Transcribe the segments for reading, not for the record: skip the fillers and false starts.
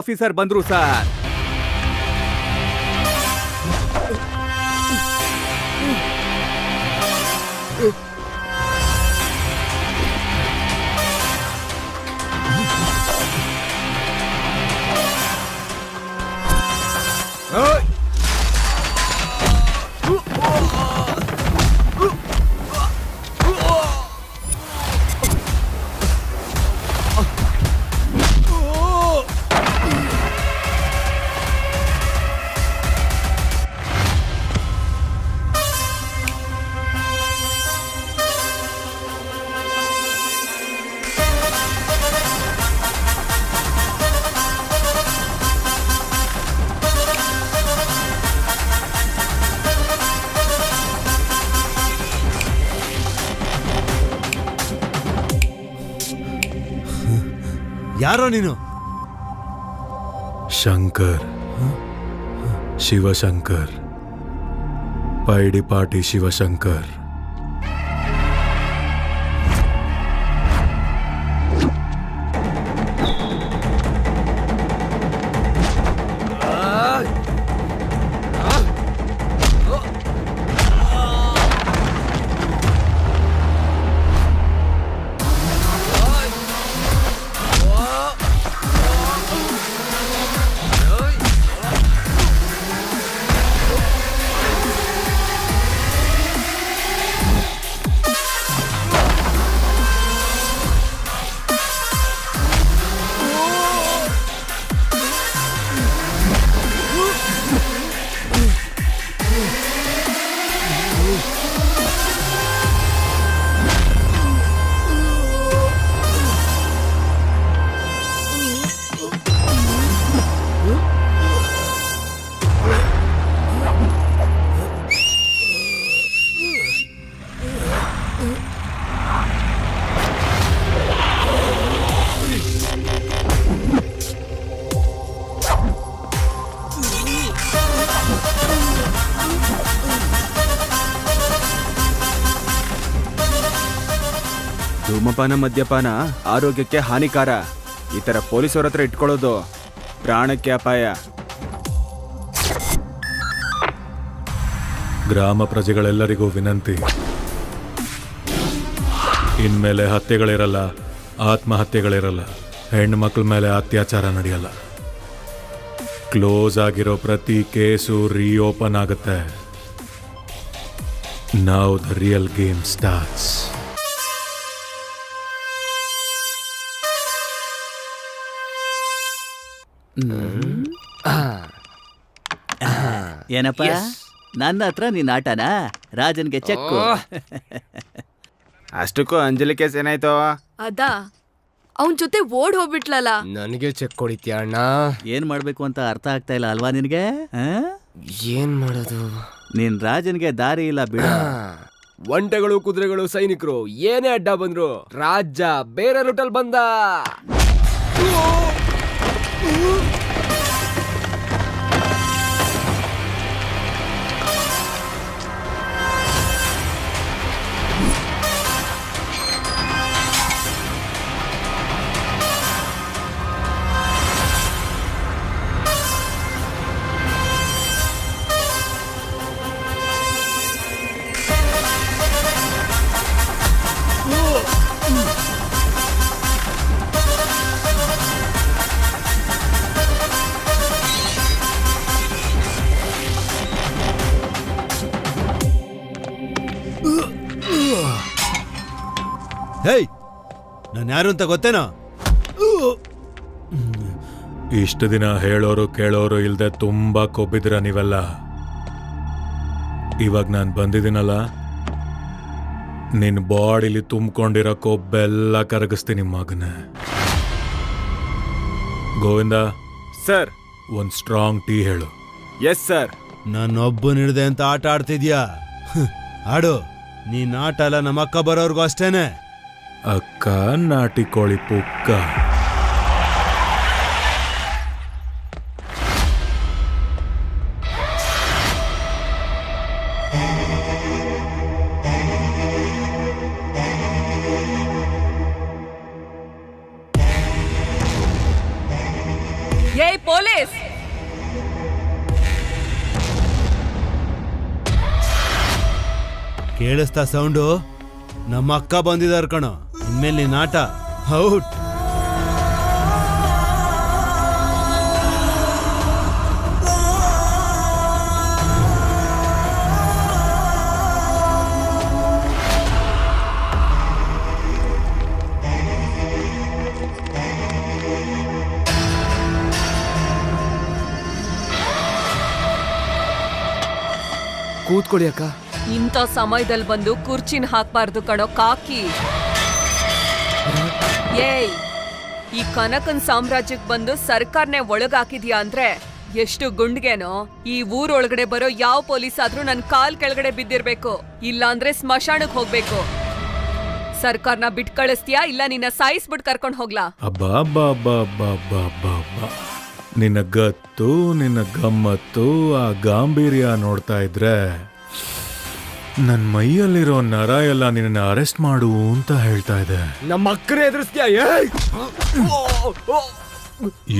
Officer ಬಂದ್ರು sir. ಯಾರೋ ನೀನು? ಶಂಕರ್, ಶಿವಶಂಕರ್, ಪೈಡಿಪಾಟಿ ಶಿವಶಂಕರ್. ಧೂಮಪಾನ ಮದ್ಯಪಾನ ಆರೋಗ್ಯಕ್ಕೆ ಹಾನಿಕಾರ. ಈ ತರ ಪೊಲೀಸರ ಹತ್ರ ಇಟ್ಕೊಳ್ಳೋದು ಪ್ರಾಣಕ್ಕೆ ಅಪಾಯ. ಗ್ರಾಮ ಪ್ರಜೆಗಳೆಲ್ಲರಿಗೂ ವಿನಂತಿ, ಇನ್ಮೇಲೆ ಹತ್ಯೆಗಳಿರಲ್ಲ, ಆತ್ಮಹತ್ಯೆಗಳಿರಲ್ಲ, ಹೆಣ್ಣು ಮಕ್ಕಳ ಮೇಲೆ ಅತ್ಯಾಚಾರ ನಡೆಯಲ್ಲ. ಕ್ಲೋಸ್ ಆಗಿರೋ ಪ್ರತಿ ಕೇಸು ರೀಓಪನ್ ಆಗುತ್ತೆ. Now the real game starts. ಏನಪ್ಪ, ನನ್ನ ಹತ್ರ ನಿನ್ನ ಆಟನಾ? ರಾಜನ್ಗೆ ಚೆಕ್ಕು. ಅಷ್ಟಕ್ಕೂ ಅಂಜಲಿ ಕೇಸ್ ಏನಾಯ್ತು? ಅದಾ ಅವನ್ ಜೊತೆ ಓಡ್ ಹೋಗ್ಬಿಟ್ಲಲ್ಲ. ನನಗೆ ಚೆಕ್ ಕೊಡಿತ್ಯಾ ಅಣ್ಣ? ಏನ್ ಮಾಡ್ಬೇಕು ಅಂತ ಅರ್ಥ ಆಗ್ತಾ ಇಲ್ಲ ಅಲ್ವಾ ನಿನ್ಗೆ? ಏನ್ ಮಾಡೋದು? ನೀನ್ ರಾಜನ್ಗೆ ದಾರಿ ಇಲ್ಲ ಬಿಡ. ಒಂಟೆಗಳು, ಕುದುರೆಗಳು, ಸೈನಿಕರು ಏನೇ ಅಡ್ಡ ಬಂದ್ರು ರಾಜ ಬೇರೆ ರೂಟಲ್ ಬಂದ. ಹೇಯ್, ನಾನು ಯಾರು ಅಂತ ಗೊತ್ತೇನೋ? ಇಷ್ಟು ದಿನ ಹೇಳೋರು ಕೇಳೋರು ಇಲ್ದೆ ತುಂಬಾ ಕೊಬ್ಬಿದ್ರ ನೀವೆಲ್ಲ. ಇವಾಗ ನಾನು ಬಂದಿದ್ದೀನಲ್ಲ, ನಿನ್ನ ಬಾಡಿಲಿ ತುಂಬಿಕೊಂಡಿರೋ ಕೊಬ್ಬೆಲ್ಲ ಕರಗಿಸ್ತೀನಿ ಮಗನೇ. ಗೋವಿಂದ ಸರ್. ಒಂದು ಸ್ಟ್ರಾಂಗ್ ಟೀ ಹೇಳು. Yes sir. ನನ್ನೊಬ್ಬನಿಡ್ದೆ ಅಂತ ಆಟ ಆಡ್ತಿದ್ಯಾ? ಆಡು. ನೀನ್ ಆಟ ಅಲ್ಲ, ನಮ್ಮ ಅಕ್ಕ ಬರೋರ್ಗೂ ಅಷ್ಟೇನೆ. ಅಕ್ಕ ನಾಟಿ ಕೋಳಿ ಪುಕ್ಕ. ಏಯ್ ಪೊಲೀಸ್! ಕೇಳಿಸ್ತಾ ಸೌಂಡು? ನಮ್ಮ ಅಕ್ಕ ಬಂದಿದಾರ ಕಣೋ. ಇನ್ಮೇಲೆ ನೀನ್ ಆಟ ಔಟ್. ಕೂತ್ಕೊಳ್ಳಿ ಅಕ್ಕ. ಇಂಥ ಸಮಯದಲ್ಲಿ ಬಂದು ಕುರ್ಚಿನ ಹಾಕ್ಬಾರ್ದು ಕಣೋ ಕಾಕಿ. ಏಯ್, ಈ ಕನಕನ್ ಸಾಮ್ರಾಜ್ಯಕ್ ಬಂದು ಸರ್ಕಾರನೇ ಒಳಗಾಕಿದ್ಯಾ ಅಂದ್ರೆ ಎಷ್ಟು ಗುಂಡ್ಗೆನೋ. ಈ ಊರೊಳಗಡೆ ಬರೋ ಯಾವ ಪೊಲೀಸ್ ಆದ್ರೂ ನನ್ ಕಾಲ್ ಕೆಳಗಡೆ ಬಿದ್ದಿರ್ಬೇಕು, ಇಲ್ಲ ಅಂದ್ರೆ ಸ್ಮಶಾನಕ್ ಹೋಗ್ಬೇಕು. ಸರ್ಕಾರನ ಬಿಟ್ ಕಳಿಸ್ತೀಯಾ ಇಲ್ಲ ನಿನ್ನ ಸಾಯಿಸ್ಬಿಟ್ ಕರ್ಕೊಂಡ್ ಹೋಗ್ಲಾ? ಅಬ್ಬಾ ನಿನ್ನ ಗತ್ತು, ನಿನ್ನ ಗಮ್ಮತ್ತು, ಆ ಗಾಂಭೀರ್ಯ ನೋಡ್ತಾ ಇದ್ರೆ ನನ್ ಮೈಯಲ್ಲಿರೋ ನರ ಎಲ್ಲ ನಿನ್ನ ಅರೆಸ್ಟ್ ಮಾಡು ಅಂತ ಹೇಳ್ತಾ ಇದೆ. ನಮ್ಮ ಅಕ್ಕನೇ ಎದುರಿಸ್ತೀಯ?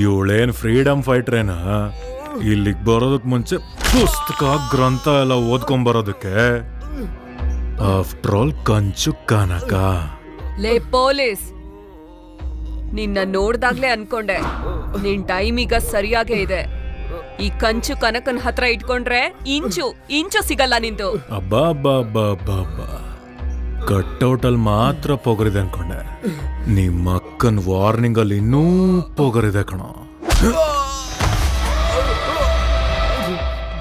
ಇವಳೇನ್ ಫ್ರೀಡಮ್ ಫೈಟ್ರೇನಾ? ಇಲ್ಲಿಗ್ ಬರೋದಕ್ ಮುಂಚೆ ಪುಸ್ತಕ ಗ್ರಂಥ ಎಲ್ಲ ಓದ್ಕೊಂಡ್ ಬರೋದಕ್ಕೆ. ಆಫ್ಟರ್ ಆಲ್ ಕಂಚು ಕನಕ. ಲೇ ಪೊಲೀಸ್, ನಿನ್ನ ನೋಡ್ದಾಗ್ಲೇ ಅನ್ಕೊಂಡೆ ನಿನ್ ಟೈಮ್ ಈಗ ಸರಿಯಾಗೇ ಇದೆ. ಈ ಕಂಚು ಕನಕನ್ ಹತ್ರ ಇಟ್ಕೊಂಡ್ರೆ ಇಂಚು ಸಿಗಲ್ಲ ನಿಂದು. ಅಬ್ಬಾ ಕಟ್ಔಟ್ ಅಲ್ಲಿ ಮಾತ್ರ ಪೊಗರಿದೆ ಅನ್ಕೊಂಡೆ. ನಿಮ್ಮ ಅಕ್ಕನ್ ವಾರ್ನಿಂಗ್ ಅಲ್ಲಿ ಇನ್ನೂ ಪೊಗರಿದೆ ಕಣೋ.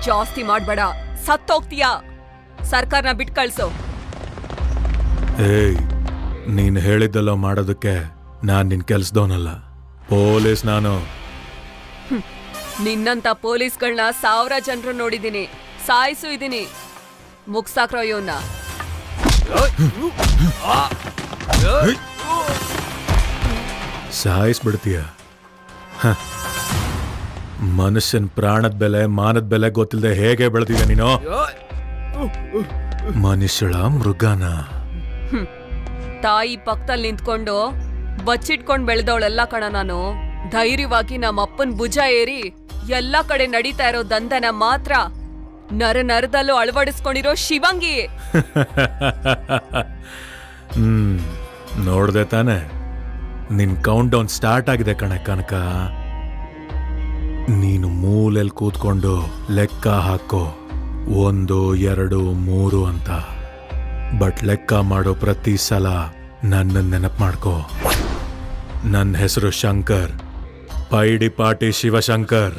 ಜಾಸ್ತಿ ಮಾಡ್ಬೇಡ, ಸತ್ತೋಗ್ತೀಯಾ. ಸರ್ಕಾರನ ಬಿಟ್ ಕಳ್ಸು. ಏಯ್, ನೀನ್ ಹೇಳಿದ್ದೆಲ್ಲ ಮಾಡೋದಕ್ಕೆ ನಾನ್ ನಿನ್ ಕೆಲ್ಸದವನಲ್ಲ, ಪೊಲೀಸ್ ನಾನು. ನಿನ್ನಂತ ಪೊಲೀಸ್ಗಳನ್ನ 1000 ಜನರು ನೋಡಿದೀನಿ, ಸಾಯಿಸು ಇದೀನಿ. ಮುಗ್ಸಾಕ್ರೋ ಇವನ್ನ. ಸಾಯಿಸ್ಬಿಡ್ತೀಯ? ಮನುಷ್ಯನ್ ಪ್ರಾಣದ ಬೆಲೆ ಮಾನದ ಬೆಲೆ ಗೊತ್ತಿಲ್ಲದೆ ಹೇಗೆ ಬೆಳೆದಿದೆ ನೀನು? ಮನುಷ್ಯಳ ಮೃಗನ. ತಾಯಿ ಪಕ್ಕದಲ್ಲಿ ನಿಂತ್ಕೊಂಡು ಬಚ್ಚಿಟ್ಕೊಂಡ್ ಬೆಳೆದವಳೆಲ್ಲ ಕಣ ನಾನು. ಧೈರ್ಯವಾಗಿ ನಮ್ಮ ಅಪ್ಪನ್ ಭುಜ ಏರಿ ಎಲ್ಲ ಕಡೆ ನಡೀತಾ ಇರೋ ದಂಧನ ಮಾತ್ರ ನರದಲ್ಲೂ ಅಳವಡಿಸ್ಕೊಂಡಿರೋ ಶಿವಂಗಿ. ನೋಡ್ದೆ ತಾನೆ, ನಿನ್ ಕೌಂಟ್ ಡೌನ್ ಸ್ಟಾರ್ಟ್ ಆಗಿದೆ ಕಣೆ ಕನಕ. ನೀನು ಮೂಲೆಯಲ್ಲಿ ಕೂತ್ಕೊಂಡು ಲೆಕ್ಕ ಹಾಕೋ 1, 2, 3 ಅಂತ. ಬಟ್ ಲೆಕ್ಕ ಮಾಡೋ ಪ್ರತಿ ಸಲ ನನ್ನ ನೆನಪು ಮಾಡ್ಕೋ. ನನ್ನ ಹೆಸರು ಶಂಕರ್, ಪೈಡಿಪಾಟಿ ಶಿವಶಂಕರ್.